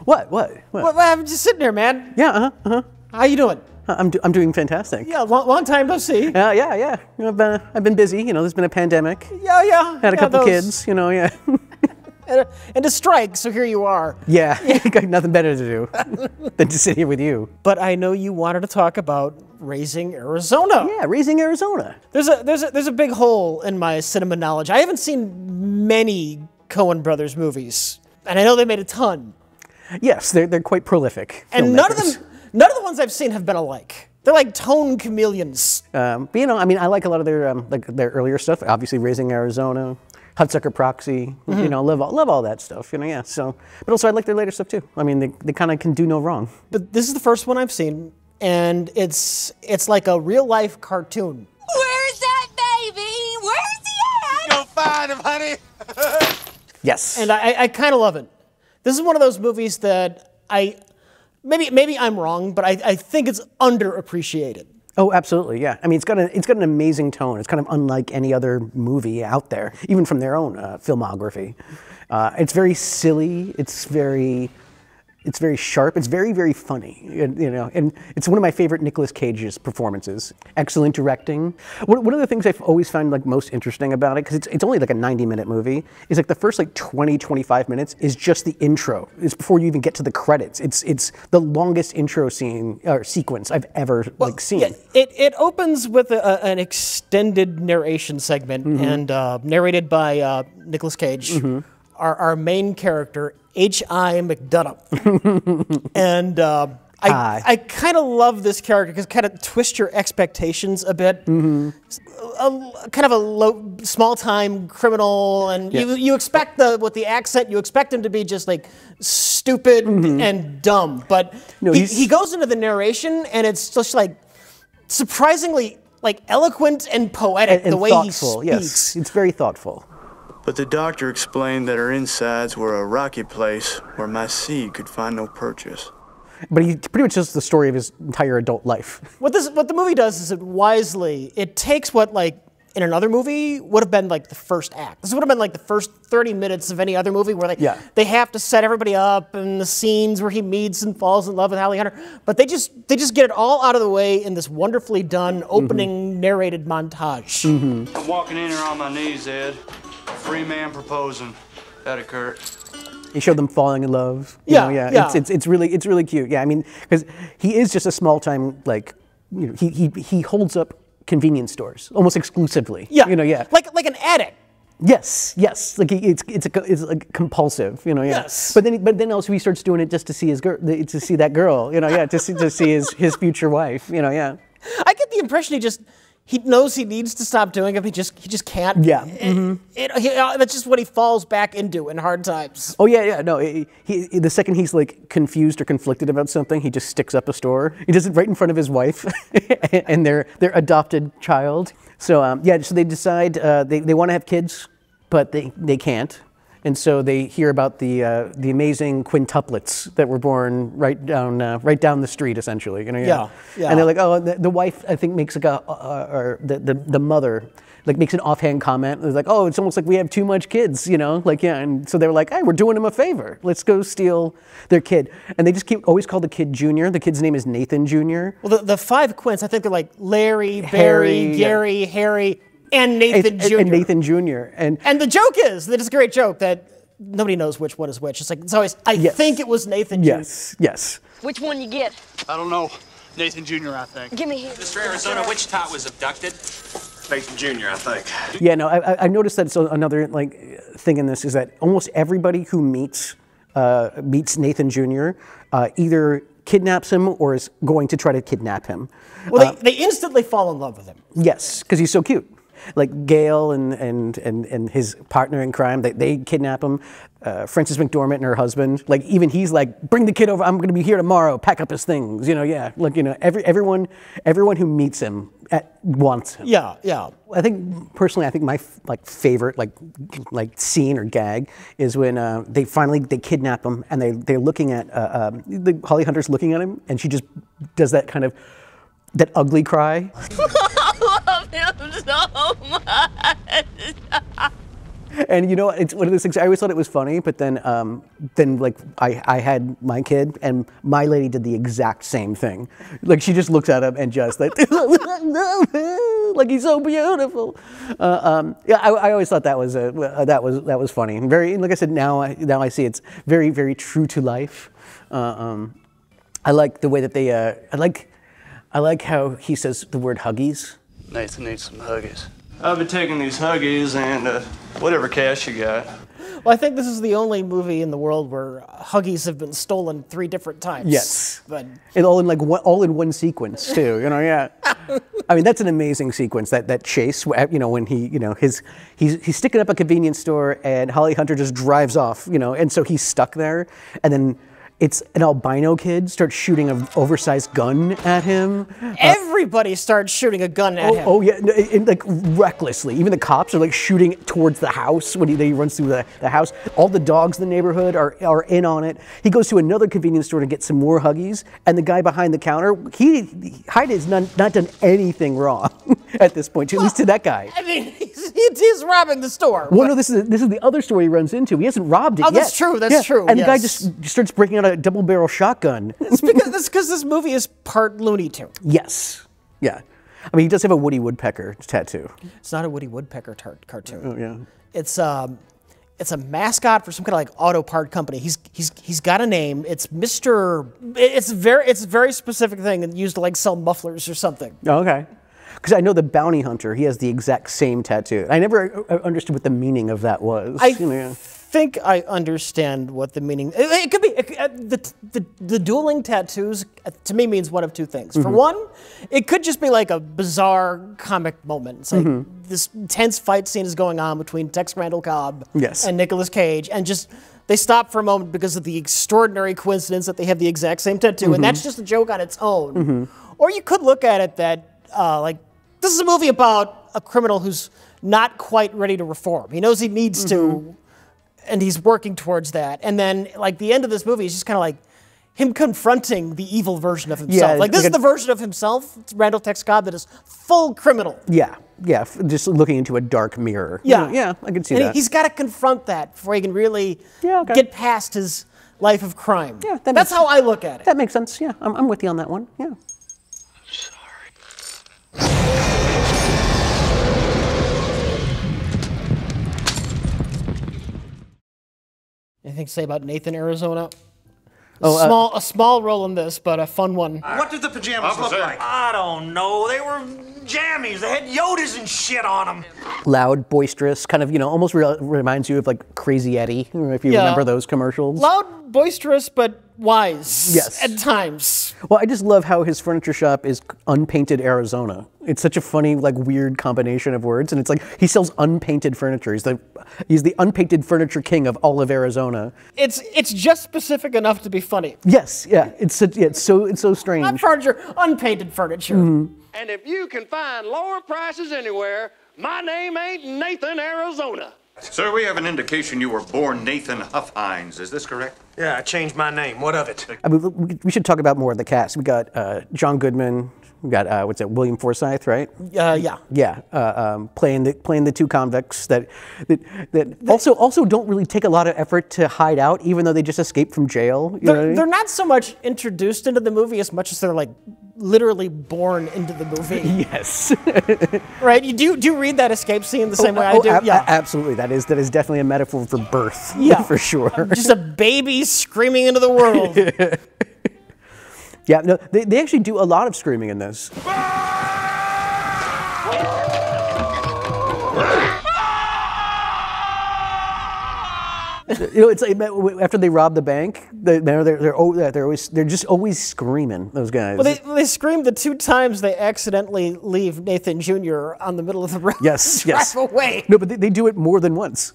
What? Well, I'm just sitting here, man. Yeah, How you doing? I'm doing fantastic. Yeah, long time no see. Yeah. You know, I've been busy. You know, there's been a pandemic. Yeah. Had a couple kids. You know, yeah. And a strike, so here you are. Yeah. Got nothing better to do than to sit here with you. But I know you wanted to talk about Raising Arizona. Yeah, Raising Arizona. There's a big hole in my cinema knowledge. I haven't seen many Coen Brothers movies, and I know they made a ton. Yes, they're quite prolific. And none of the ones I've seen have been alike. They're like tone chameleons. But you know, I mean, I like a lot of their earlier stuff. Obviously, Raising Arizona, Hudsucker Proxy. You know, love all that stuff. You know, yeah. So, but also I like their later stuff too. I mean, they kind of can do no wrong. But this is the first one I've seen, and it's like a real life cartoon. Where's that baby? Where's he at? Go find him, honey. Yes. And I kind of love it. This is one of those movies that maybe I'm wrong, but I think it's underappreciated. Oh, absolutely, yeah. I mean, it's got an amazing tone. It's kind of unlike any other movie out there, even from their own filmography. It's very silly. It's very sharp. It's very, very funny. You know, and it's one of my favorite Nicolas Cage's performances. Excellent directing. One of the things I've always found like most interesting about it, because it's only like a 90-minute movie, is like the first like 20-25 minutes is just the intro. It's before you even get to the credits. It's the longest intro scene or sequence I've ever seen. Yeah, it opens with an extended narration segment and narrated by Nicolas Cage, our main character. H.I. McDonough. And I kind of love this character because it kind of twists your expectations a bit. Kind of a small-time criminal, and you expect with the accent, you expect him to be just like stupid and dumb. But no, he goes into the narration, and it's just like surprisingly like eloquent and poetic and the way thoughtful, he speaks. Yes, it's very thoughtful. But the doctor explained that her insides were a rocky place where my seed could find no purchase. But he pretty much tells the story of his entire adult life. What the movie does is it takes what like in another movie would have been like the first act. This would have been like the first 30 minutes of any other movie where they have to set everybody up and the scenes where he meets and falls in love with Hallie Hunter. But they just get it all out of the way in this wonderfully done opening narrated montage. I'm walking in here on my knees, Ed. Free man proposing. That occurred. He showed them falling in love. Yeah. It's really cute. Yeah, I mean, because he is just a small time like, you know, he holds up convenience stores almost exclusively. Yeah. You know, yeah. Like an addict. Yes. Like it's like compulsive. You know, yeah. Yes. But then also he starts doing it just to see his girl, to see that girl. You know, yeah, to see his future wife. You know, yeah. I get the impression he knows he needs to stop doing it, but he just can't. Yeah. That's just what he falls back into in hard times. Oh yeah. No, the second he's like confused or conflicted about something, he just sticks up a store. He does it right in front of his wife and their adopted child. So so they decide they want to have kids, but they can't. And so they hear about the amazing quintuplets that were born right down the street, essentially. You know, yeah. And they're like, oh, the wife I think makes like or the mother like makes an offhand comment. It's like, oh, it's almost like we have too much kids, you know, like yeah. And so they were like, hey, we're doing them a favor. Let's go steal their kid. And they just always call the kid Junior. The kid's name is Nathan Jr. Well, the five Quints, I think they're like Larry, Barry, Gary, Harry. And Nathan Jr. And Nathan Jr. And the joke is that it's a great joke that nobody knows which one is which. It's always, I think it was Nathan Jr. Yes. Which one you get? I don't know. Nathan Jr., I think. Give me here. Mr. Arizona, which tot was abducted? Nathan Jr., I think. Yeah, no, I noticed that. So another like thing in this is that almost everybody who meets Nathan Jr. Either kidnaps him or is going to try to kidnap him. Well, they instantly fall in love with him. Yes, because he's so cute. Like Gail and his partner in crime, they kidnap him. Frances McDormand and her husband, like even he's like, bring the kid over. I'm going to be here tomorrow. Pack up his things. You know, yeah. Like you know, everyone who meets him wants him. Yeah. I think personally, my favorite like scene or gag is when they kidnap him and they're looking at the Holly Hunter's looking at him and she just does that kind of that ugly cry. I love him so much. And you know, it's one of those things. I always thought it was funny, but then like I had my kid, and my lady did the exact same thing. Like she just looks at him and just like, like he's so beautiful. Yeah, I always thought that was funny. And very, like I said, now I see it's very, very true to life. I like the way that they. I like how he says the word huggies. Nathan needs some huggies. I'll be taking these huggies and whatever cash you got. Well, I think this is the only movie in the world where huggies have been stolen 3 different times. Yes, but and all in all in one sequence too. You know, yeah. I mean, that's an amazing sequence. That chase. You know, when he's sticking up a convenience store and Holly Hunter just drives off. You know, and so he's stuck there, and then. It's an albino kid starts shooting an oversized gun at him. Everybody starts shooting a gun at him. Oh yeah, and like recklessly. Even the cops are like shooting towards the house when he runs through the house. All the dogs in the neighborhood are in on it. He goes to another convenience store to get some more huggies, and the guy behind the counter, Hyde has not done anything wrong at this point, at least to that guy. I mean, he's robbing the store. Well, no, this is the other store he runs into. He hasn't robbed it yet. Oh, that's true. That's true. And yes. the guy just starts breaking out a double-barrel shotgun. It's because this movie is part Looney Tune. Yes. Yeah. I mean, he does have a Woody Woodpecker tattoo. It's not a Woody Woodpecker cartoon. Oh yeah. It's a mascot for some kind of like auto part company. He's got a name. It's Mr. It's a very specific thing and used to like sell mufflers or something. Oh, okay. Because I know the bounty hunter, he has the exact same tattoo. I never understood what the meaning of that was. I think I understand what the meaning. It could be the dueling tattoos. To me, means one of 2 things. For one, it could just be like a bizarre comic moment. It's like this intense fight scene is going on between Tex Randall Cobb and Nicolas Cage, and just they stop for a moment because of the extraordinary coincidence that they have the exact same tattoo, and that's just a joke on its own. Or you could look at it that like this is a movie about a criminal who's not quite ready to reform. He knows he needs to. And he's working towards that. And then, like, the end of this movie is just kind of like him confronting the evil version of himself. Yeah, like, this is the version of himself, Randall Tex Cobb, that is full criminal. Yeah, just looking into a dark mirror. Yeah. Yeah, I can see and that. He's got to confront that before he can really get past his life of crime. Yeah, that's how I look at it. That makes sense, yeah. I'm with you on that one, yeah. Anything to say about Nathan, Arizona? Oh, a small role in this, but a fun one. What did the pajamas look like? I don't know. They were jammies. They had Yodas and shit on them. Loud, boisterous, kind of, you know, almost reminds you of like Crazy Eddie, if you remember those commercials. Loud, boisterous, but wise. Yes. At times. Well, I just love how his furniture shop is unpainted Arizona. It's such a funny, like, weird combination of words, and it's like he sells unpainted furniture. He's the unpainted furniture king of all of Arizona. It's just specific enough to be funny. Yes, yeah. It's so strange. Not furniture, unpainted furniture. And if you can find lower prices anywhere, my name ain't Nathan, Arizona. Sir, we have an indication you were born Nathan Huffhines. Is this correct? Yeah, I changed my name. What of it? I mean, we should talk about more of the cast. We got John Goodman. We got what's it? William Forsythe, right? Yeah. Yeah. Playing the 2 convicts that also don't really take a lot of effort to hide out, even though they just escaped from jail. They're not so much introduced into the movie as much as they're like literally born into the movie. Yes. Right? You do read that escape scene the same way I do? Yeah. Absolutely. That is definitely a metaphor for birth. Yeah. For sure. Just a baby screaming into the world. Yeah, no, they actually do a lot of screaming in this. You know, it's like after they rob the bank, they're just always screaming. Those guys. Well, they scream the 2 times they accidentally leave Nathan Jr. on the middle of the road. Yes, yes. Drive away. No, but they do it more than once.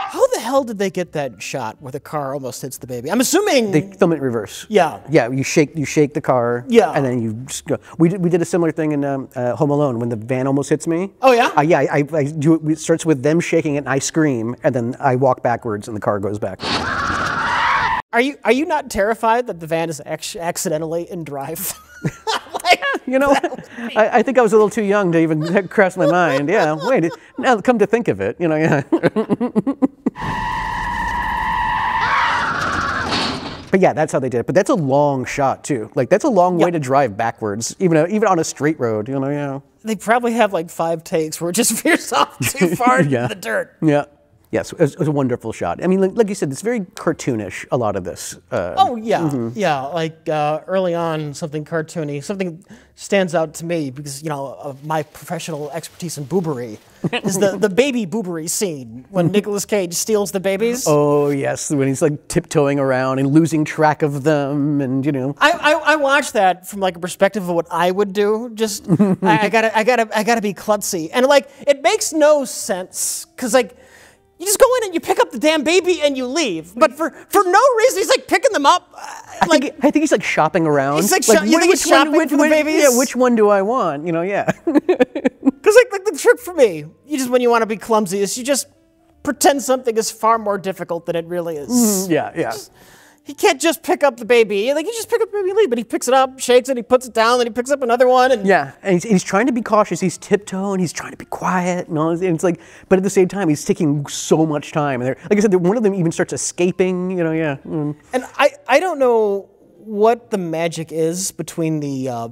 How the hell did they get that shot where the car almost hits the baby? I'm assuming they film it in reverse. Yeah. Yeah, you shake the car. Yeah. And then you just go. We did a similar thing in Home Alone when the van almost hits me. Oh yeah. Yeah, I do it. It starts with them shaking it, and I scream, and then I walk backwards, and the car goes back. Are you not terrified that the van is accidentally in drive? Like, You know, I think I was a little too young to even cross my mind. Yeah, wait, now come to think of it, you know, yeah. But yeah, that's how they did it. But that's a long shot too. Like that's a long way to drive backwards, even on a straight road. You know, yeah. They probably have like 5 takes where it just veers off too far into the dirt. Yeah. Yes, it was a wonderful shot. I mean, like you said, it's very cartoonish, a lot of this. Oh, yeah. Yeah, like early on, something cartoony, something stands out to me because, you know, of my professional expertise in boobery, is the baby boobery scene when Nicolas Cage steals the babies. Oh, yes, when he's like tiptoeing around and losing track of them and, you know. I watch that from like a perspective of what I would do. Just, I gotta be klutzy. And like, it makes no sense because like, you just go in and you pick up the damn baby and you leave. But for no reason, he's like picking them up. I think he's like shopping around. He's like shopping for the babies? Yeah, which one do I want? You know, yeah. Because like the trick for me, when you want to be clumsy, is you just pretend something is far more difficult than it really is. Yeah. He can't just pick up the baby. Like, he just pick up the baby and leave, but he picks it up, shakes it, he puts it down, then he picks up another one. And yeah, and he's trying to be cautious. He's tiptoeing, he's trying to be quiet, and all this, and it's like, but at the same time, he's taking so much time. And like I said, one of them even starts escaping, you know, yeah. And I don't know what the magic is between the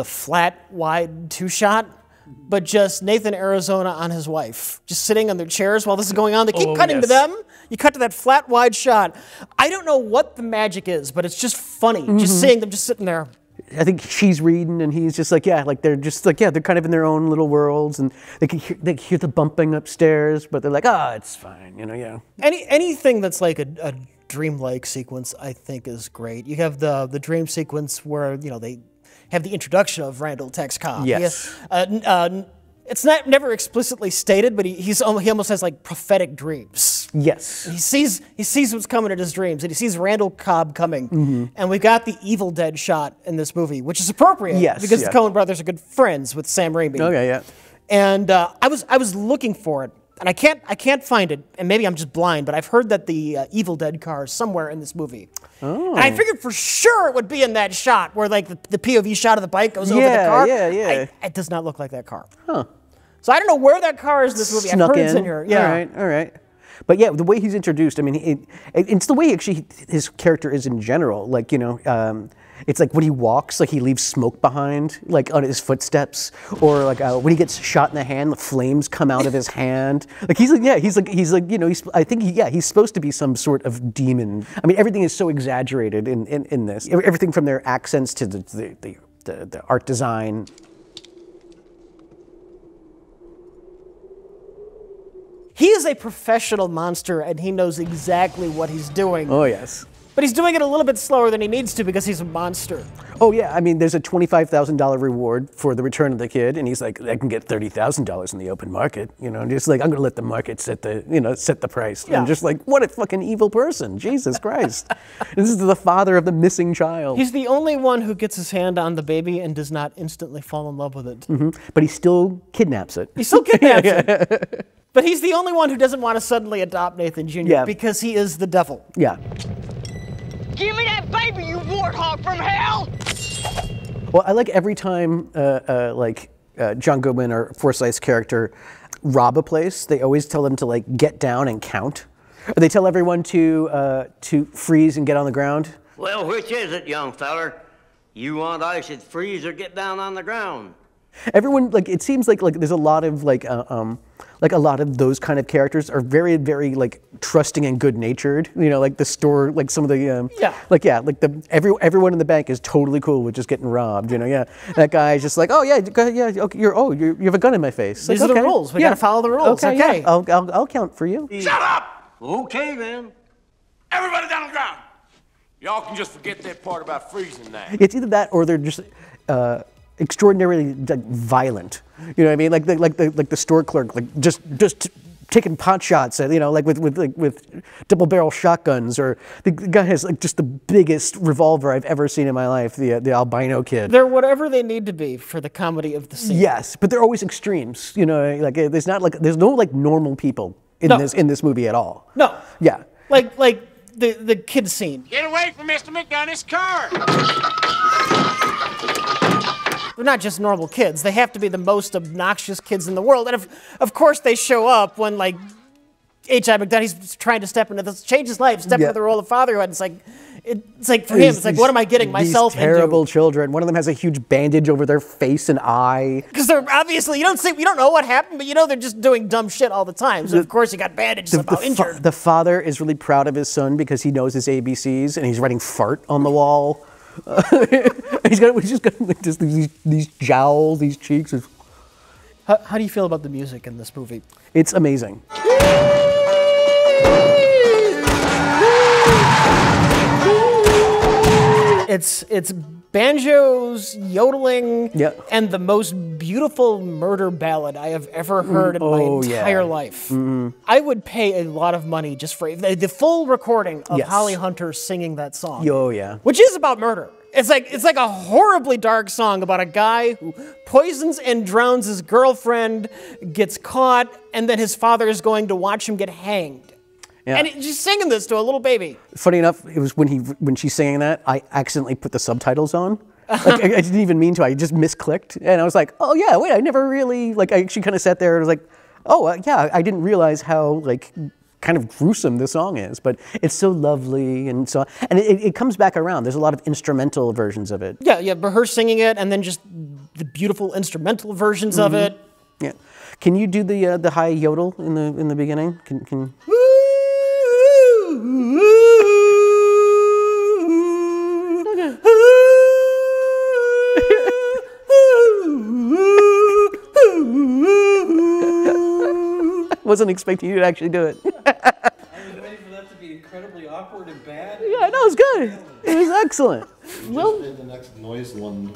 flat, wide 2-shot, but just Nathan Arizona on his wife, just sitting on their chairs while this is going on. They keep cutting to them. You cut to that flat, wide shot. I don't know what the magic is, but it's just funny, just seeing them just sitting there. I think she's reading, and he's just like, yeah, like they're just like, yeah, they're kind of in their own little worlds, and they can hear the bumping upstairs, but they're like, oh, it's fine, you know, yeah. Anything that's like a dreamlike sequence, I think, is great. You have the dream sequence where, you know, they have the introduction of Randall Tex Cobb. Yes. It's never explicitly stated, but he almost has like prophetic dreams. Yes. He sees what's coming in his dreams, and he sees Randall Cobb coming. And we got the Evil Dead shot in this movie, which is appropriate. Yes, because the Coen Brothers are good friends with Sam Raimi. Okay, yeah. And I was looking for it, and I can't find it, and maybe I'm just blind, but I've heard that the Evil Dead car is somewhere in this movie. Oh. And I figured for sure it would be in that shot where like the POV shot of the bike goes over the car. Yeah. It does not look like that car. Huh. So I don't know where that car is in this movie. Snuck I've heard it's in here. Yeah. All right. But yeah, the way he's introduced, I mean, it's the way actually his character is in general. Like, you know, it's like when he walks, like he leaves smoke behind, like on his footsteps, or like when he gets shot in the hand, the flames come out of his hand. Like he's like, you know, I think he's supposed to be some sort of demon. I mean, everything is so exaggerated in this. Everything from their accents to the art design. He is a professional monster, and he knows exactly what he's doing. Oh, yes. But he's doing it a little bit slower than he needs to because he's a monster. Oh, yeah. I mean, there's a $25,000 reward for the return of the kid, and he's like, I can get $30,000 in the open market. You know, just like, I'm going to let the market set the price. Yeah. And just like, what a fucking evil person. Jesus Christ. This is the father of the missing child. He's the only one who gets his hand on the baby and does not instantly fall in love with it. But he still kidnaps it. He still kidnaps it. But he's the only one who doesn't want to suddenly adopt Nathan Jr. because he is the devil. Yeah. Give me that baby, you warthog from hell! Well, I like every time John Goodman or Forsythe's character rob a place, they always tell them to like get down and count. Or they tell everyone to freeze and get on the ground. Well, which is it, young feller? You want I should freeze or get down on the ground? Everyone, like, it seems like there's a lot of like a lot of those kind of characters are very, very like trusting and good-natured. You know, like the store, like some of the everyone in the bank is totally cool with just getting robbed. You know, yeah. That guy's just like, oh yeah, go ahead, yeah, okay, you have a gun in my face. These like, are the rules. We gotta follow the rules. Okay. Yeah, I'll count for you. Shut up! Okay then. Everybody down on the ground. Y'all can just forget that part about freezing now. It's either that or they're just extraordinarily like, violent. You know what I mean? Like the store clerk, like just taking pot shots at, you know, like with double barrel shotguns, or the guy has like just the biggest revolver I've ever seen in my life. The albino kid. They're whatever they need to be for the comedy of the scene. Yes, but they're always extremes. You know, like there's no like normal people in this movie at all. No. Yeah. Like the kid scene. Get away from Mr. McDonough's car! they're not just normal kids. They have to be the most obnoxious kids in the world. And of course they show up when, like, H.I. McDonough, he's trying to step into this, change his life, step into the role of fatherhood. It's like for him, it's like, what am I getting myself into? These terrible children. One of them has a huge bandage over their face and eye. Because they're obviously, you don't know what happened, but you know they're just doing dumb shit all the time. So of course he got bandaged, somehow injured. The father is really proud of his son because he knows his ABCs, and he's writing fart on the wall. He's just got like, just these jowls, these cheeks. How do you feel about the music in this movie? It's amazing. It's banjos, yodeling, and the most beautiful murder ballad I have ever heard in my entire life. I would pay a lot of money just for the full recording of Holly Hunter singing that song. Oh yeah, which is about murder. It's like a horribly dark song about a guy who poisons and drowns his girlfriend, gets caught, and then his father is going to watch him get hanged. Yeah. And she's singing this to a little baby. Funny enough, it was when she's singing that, I accidentally put the subtitles on. Like, I didn't even mean to. I just misclicked, and I was like, "Oh yeah, wait, I never really like." I actually kind of sat there and was like, "Oh yeah, I didn't realize how like kind of gruesome this song is." But it's so lovely, and it comes back around. There's a lot of instrumental versions of it. Yeah, but her singing it, and then just the beautiful instrumental versions of it. Yeah, can you do the high yodel in the beginning? Can Wasn't expecting you to actually do it. I was waiting for that to be incredibly awkward and bad. Yeah, I know, it was good. It was excellent. Well, the next noise one.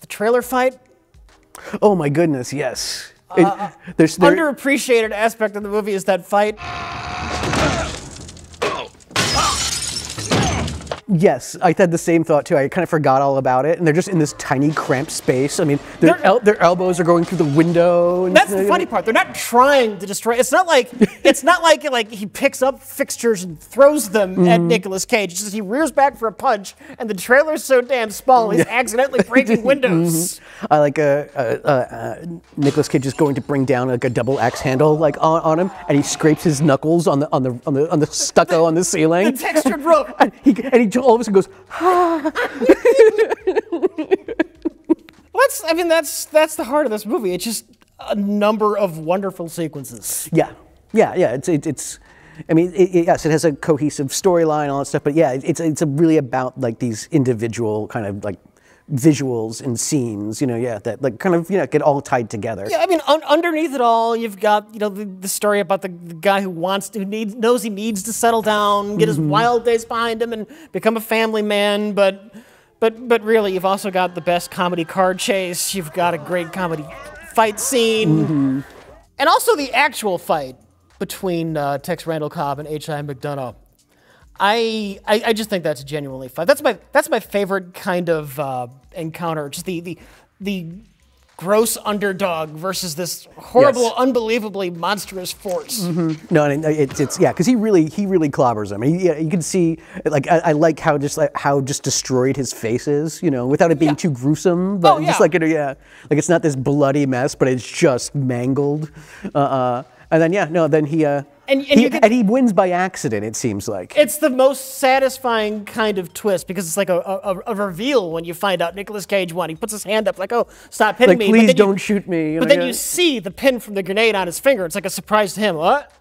The trailer fight. Oh my goodness, yes. There's underappreciated aspect of the movie is that fight. Yes, I had the same thought too. I kind of forgot all about it, and they're just in this tiny, cramped space. I mean, their elbows are going through the window. And that's the funny part. They're not trying to destroy. It's not like he picks up fixtures and throws them at Nicolas Cage. It's just he rears back for a punch, and the trailer's so damn small, he's accidentally breaking windows. I like Nicolas Cage is going to bring down like a double axe handle like on him, and he scrapes his knuckles on the stucco on the ceiling. The textured rope. And he all of a sudden goes, ah. That's the heart of this movie. It's just a number of wonderful sequences. Yeah. It's. I mean, yes, it has a cohesive storyline and all that stuff, but yeah, it's really about like these individual kind of like visuals and scenes, that like kind of get all tied together. Yeah, I mean, underneath it all, you've got the story about the guy who knows he needs to settle down, get his wild days behind him, and become a family man. But really, you've also got the best comedy car chase. You've got a great comedy fight scene, and also the actual fight between Tex Randall Cobb and H.I. McDonough. I just think that's genuinely fun. That's my favorite kind of encounter. Just the gross underdog versus this horrible, unbelievably monstrous force. No, it's because he really clobbers him. You can see like I like how just destroyed his face is. Without it being too gruesome, but just like like it's not this bloody mess, but it's just mangled. And then he. And he wins by accident, it seems like. It's the most satisfying kind of twist because it's like a reveal when you find out Nicolas Cage won. He puts his hand up like, oh, stop hitting me. Please don't shoot me. But then you see the pin from the grenade on his finger. It's like a surprise to him. What?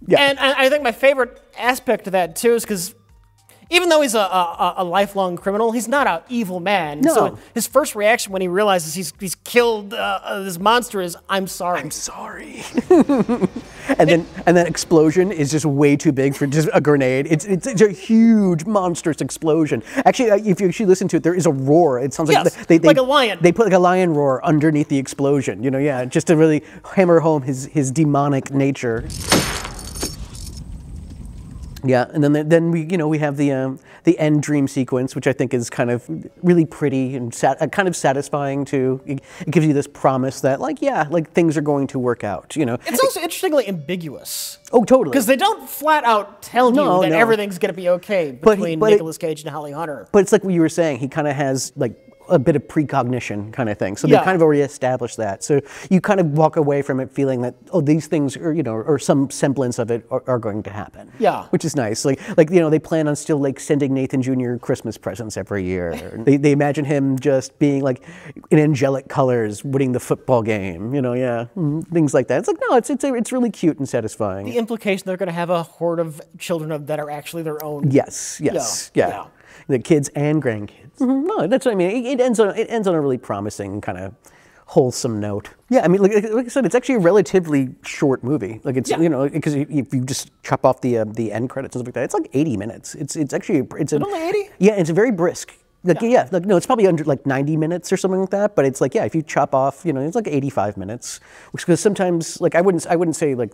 Yeah. And I think my favorite aspect of that, too, is because even though he's a lifelong criminal, he's not an evil man. No. So his first reaction when he realizes he's killed this monster is, I'm sorry. I'm sorry. and then explosion is just way too big for just a grenade. It's a huge, monstrous explosion. Actually, if you actually listen to it, there is a roar. It sounds like like a lion. They put like a lion roar underneath the explosion. Just to really hammer home his demonic nature. Yeah, and then we have the end dream sequence, which I think is kind of really pretty and kind of satisfying too. It gives you this promise that like things are going to work out. It's also interestingly ambiguous. Oh, totally. Because they don't flat out tell you that everything's going to be okay between Nicolas Cage and Holly Hunter. But it's like what you were saying. He kind of has like a bit of precognition kind of thing. So they kind of already established that. So you kind of walk away from it feeling that, oh, these things are, or some semblance of it are going to happen. Yeah. Which is nice. Like they plan on still like sending Nathan Jr. Christmas presents every year. they imagine him just being like in angelic colors, winning the football game, things like that. It's like, no, it's really cute and satisfying. The implication they're going to have a horde of children that are actually their own. Yes. Yeah. The kids and grandkids. No, that's what I mean. It ends on a really promising kind of wholesome note. Yeah, I mean, like I said, it's actually a relatively short movie. Like it's because if you just chop off the end credits and stuff like that, it's like 80 minutes. It's actually only 80. Yeah, it's very brisk. Like no, it's probably under like 90 minutes or something like that. But it's like if you chop off, it's like 85 minutes. Because sometimes like I wouldn't say like.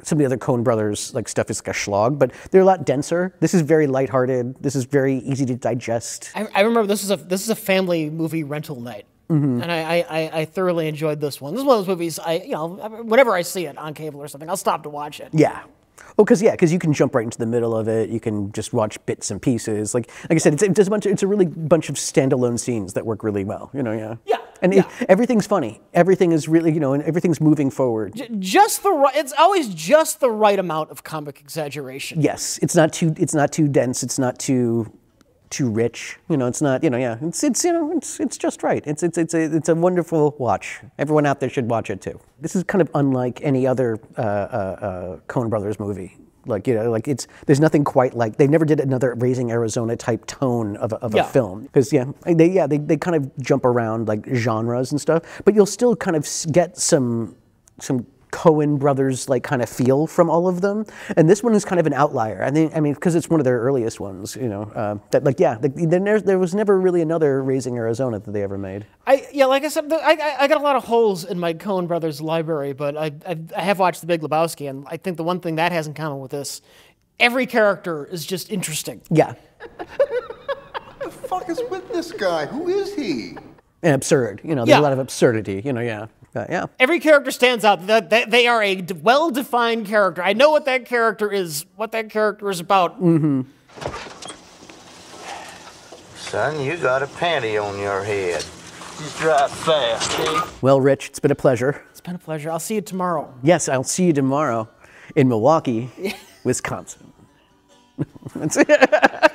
Some of the other Coen Brothers like stuff is like a slog, but they're a lot denser. This is very lighthearted. This is very easy to digest. I remember this is a family movie rental night, and I thoroughly enjoyed this one. This is one of those movies whenever I see it on cable or something, I'll stop to watch it. Yeah. Oh, because you can jump right into the middle of it. You can just watch bits and pieces. Like I said, it's a really bunch of standalone scenes that work really well. Yeah. And everything's funny. Everything is really, and everything's moving forward. It's always just the right amount of comic exaggeration. Yes, it's not too dense. It's not too rich. It's not. It's just right. It's a wonderful watch. Everyone out there should watch it too. This is kind of unlike any other Coen Brothers movie. There's nothing quite like, they never did another Raising Arizona type tone of a film. Because they kind of jump around like genres and stuff, but you'll still kind of get some Coen Brothers like kind of feel from all of them. And this one is kind of an outlier. I mean, because it's one of their earliest ones, there was never really another Raising Arizona that they ever made. Like I said, I got a lot of holes in my Coen Brothers library, but I have watched The Big Lebowski, and I think the one thing that has in common with this, every character is just interesting. Yeah. What the fuck is with this guy? Who is he? And absurd. There's a lot of absurdity, yeah. Every character stands out. They are a well-defined character. I know what that character is about. Mm-hmm. Son, you got a panty on your head. Just drive fast, eh? Well, Rich, it's been a pleasure. It's been a pleasure. I'll see you tomorrow. Yes, I'll see you tomorrow in Milwaukee, Wisconsin. That's it.